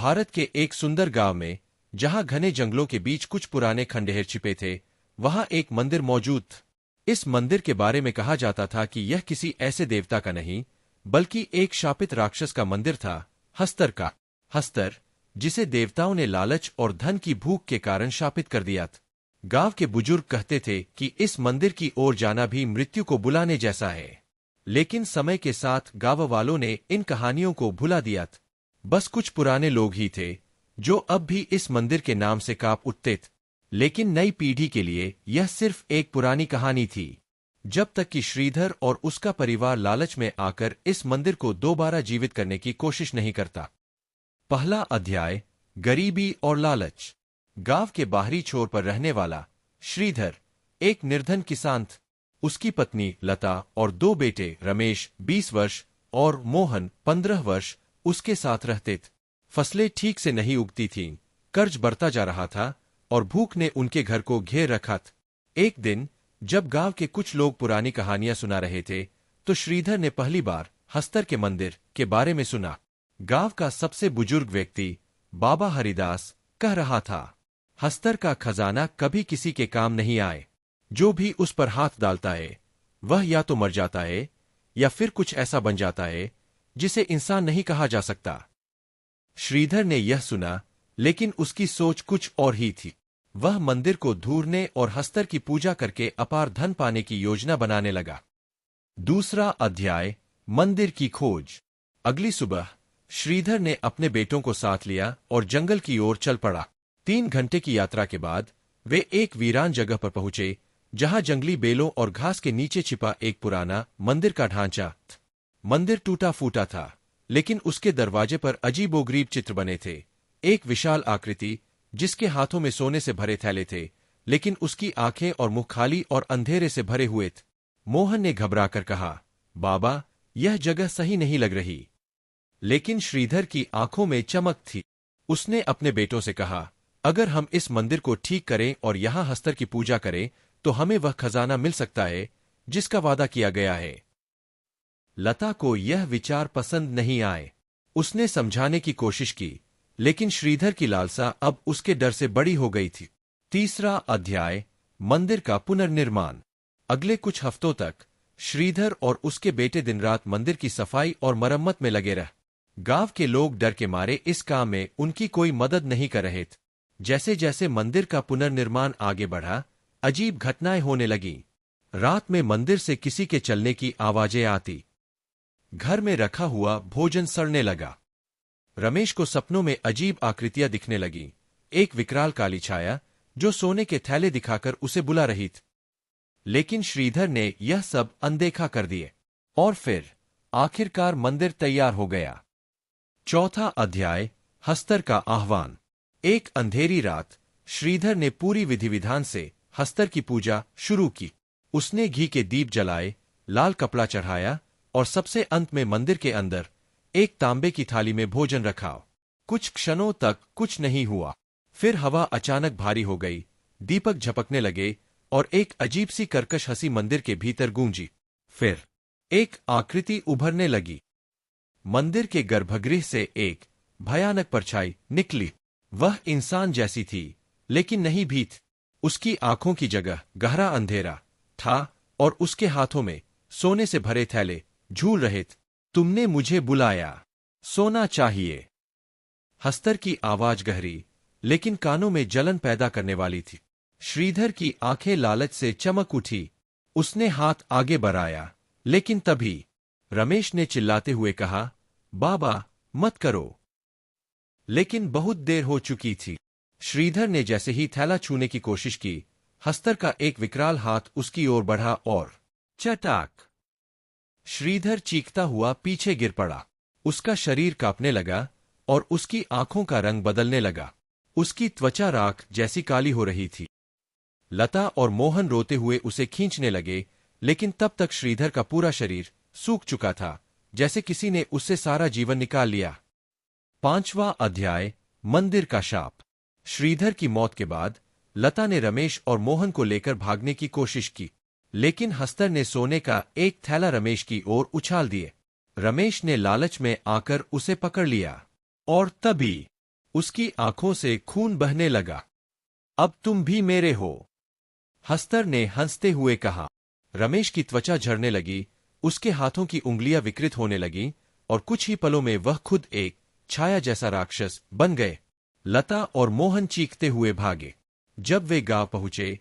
भारत के एक सुंदर गांव में, जहां घने जंगलों के बीच कुछ पुराने खंडहर छिपे थे, वहां एक मंदिर मौजूद था। इस मंदिर के बारे में कहा जाता था कि यह किसी ऐसे देवता का नहीं, बल्कि एक शापित राक्षस का मंदिर था, हस्तर का। हस्तर, जिसे देवताओं ने लालच और धन की भूख के कारण शापित कर दिया था। गांव के बुजुर्ग कहते थे कि इस मंदिर की ओर जाना भी मृत्यु को बुलाने जैसा है। लेकिन समय के साथ गांव वालों ने इन कहानियों को भुला दिया था। बस कुछ पुराने लोग ही थे जो अब भी इस मंदिर के नाम से कांप उठते थे। लेकिन नई पीढ़ी के लिए यह सिर्फ एक पुरानी कहानी थी, जब तक कि श्रीधर और उसका परिवार लालच में आकर इस मंदिर को दोबारा जीवित करने की कोशिश नहीं करता। पहला अध्याय, गरीबी और लालच। गांव के बाहरी छोर पर रहने वाला श्रीधर एक निर्धन किसान था। उसकी पत्नी लता और दो बेटे रमेश 20 वर्ष और मोहन 15 वर्ष उसके साथ रहते थे। फसलें ठीक से नहीं उगती थीं, कर्ज बढ़ता जा रहा था और भूख ने उनके घर को घेर रखा था। एक दिन जब गांव के कुछ लोग पुरानी कहानियां सुना रहे थे, तो श्रीधर ने पहली बार हस्तर के मंदिर के बारे में सुना। गांव का सबसे बुजुर्ग व्यक्ति बाबा हरिदास कह रहा था, हस्तर का खजाना कभी किसी के काम नहीं आए। जो भी उस पर हाथ डालता है वह या तो मर जाता है या फिर कुछ ऐसा बन जाता है जिसे इंसान नहीं कहा जा सकता। श्रीधर ने यह सुना, लेकिन उसकी सोच कुछ और ही थी। वह मंदिर को धूरने और हस्तर की पूजा करके अपार धन पाने की योजना बनाने लगा। दूसरा अध्याय, मंदिर की खोज। अगली सुबह श्रीधर ने अपने बेटों को साथ लिया और जंगल की ओर चल पड़ा। 3 घंटे की यात्रा के बाद वे एक वीरान जगह पर पहुंचे, जहां जंगली बेलों और घास के नीचे छिपा एक पुराना मंदिर का ढांचा था। मंदिर टूटा फूटा था, लेकिन उसके दरवाजे पर अजीबोगरीब चित्र बने थे। एक विशाल आकृति जिसके हाथों में सोने से भरे थैले थे, लेकिन उसकी आंखें और मुंह खाली और अंधेरे से भरे हुए थे। मोहन ने घबराकर कहा, बाबा, यह जगह सही नहीं लग रही। लेकिन श्रीधर की आंखों में चमक थी। उसने अपने बेटों से कहा, अगर हम इस मंदिर को ठीक करें और यहां हस्तर की पूजा करें, तो हमें वह खजाना मिल सकता है जिसका वादा किया गया है। लता को यह विचार पसंद नहीं आए। उसने समझाने की कोशिश की, लेकिन श्रीधर की लालसा अब उसके डर से बड़ी हो गई थी। तीसरा अध्याय, मंदिर का पुनर्निर्माण। अगले कुछ हफ्तों तक श्रीधर और उसके बेटे दिन रात मंदिर की सफाई और मरम्मत में लगे रहे। गांव के लोग डर के मारे इस काम में उनकी कोई मदद नहीं कर रहे थे। जैसे जैसे मंदिर का पुनर्निर्माण आगे बढ़ा, अजीब घटनाएं होने लगीं। रात में मंदिर से किसी के चलने की आवाजें आती। घर में रखा हुआ भोजन सड़ने लगा। रमेश को सपनों में अजीब आकृतियां दिखने लगीं। एक विकराल काली छाया जो सोने के थैले दिखाकर उसे बुला रही थी। लेकिन श्रीधर ने यह सब अनदेखा कर दिए और फिर आखिरकार मंदिर तैयार हो गया। चौथा अध्याय, हस्तर का आह्वान। एक अंधेरी रात श्रीधर ने पूरी विधि विधान से हस्तर की पूजा शुरू की। उसने घी के दीप जलाए, लाल कपड़ा चढ़ाया और सबसे अंत में मंदिर के अंदर एक तांबे की थाली में भोजन रखा। कुछ क्षणों तक कुछ नहीं हुआ। फिर हवा अचानक भारी हो गई, दीपक झपकने लगे और एक अजीब सी कर्कश हंसी मंदिर के भीतर गूंजी। फिर एक आकृति उभरने लगी। मंदिर के गर्भगृह से एक भयानक परछाई निकली। वह इंसान जैसी थी, लेकिन नहीं भी थी। उसकी आंखों की जगह गहरा अंधेरा था और उसके हाथों में सोने से भरे थैले झूल रहे थे। तुमने मुझे बुलाया, सोना चाहिए। हस्तर की आवाज गहरी लेकिन कानों में जलन पैदा करने वाली थी। श्रीधर की आंखें लालच से चमक उठी। उसने हाथ आगे बढ़ाया, लेकिन तभी रमेश ने चिल्लाते हुए कहा, बाबा, मत करो। लेकिन बहुत देर हो चुकी थी। श्रीधर ने जैसे ही थैला छूने की कोशिश की, हस्तर का एक विकराल हाथ उसकी ओर बढ़ा और चटाक! श्रीधर चीखता हुआ पीछे गिर पड़ा। उसका शरीर कांपने लगा और उसकी आंखों का रंग बदलने लगा। उसकी त्वचा राख जैसी काली हो रही थी। लता और मोहन रोते हुए उसे खींचने लगे, लेकिन तब तक श्रीधर का पूरा शरीर सूख चुका था, जैसे किसी ने उससे सारा जीवन निकाल लिया। 5वां अध्याय, मंदिर का शाप। श्रीधर की मौत के बाद लता ने रमेश और मोहन को लेकर भागने की कोशिश की, लेकिन हस्तर ने सोने का एक थैला रमेश की ओर उछाल दिए। रमेश ने लालच में आकर उसे पकड़ लिया और तभी उसकी आंखों से खून बहने लगा। अब तुम भी मेरे हो, हस्तर ने हंसते हुए कहा। रमेश की त्वचा झड़ने लगी, उसके हाथों की उंगलियां विकृत होने लगीं और कुछ ही पलों में वह खुद एक छाया जैसा राक्षस बन गए। लता और मोहन चीखते हुए भागे। जब वे गांव पहुंचे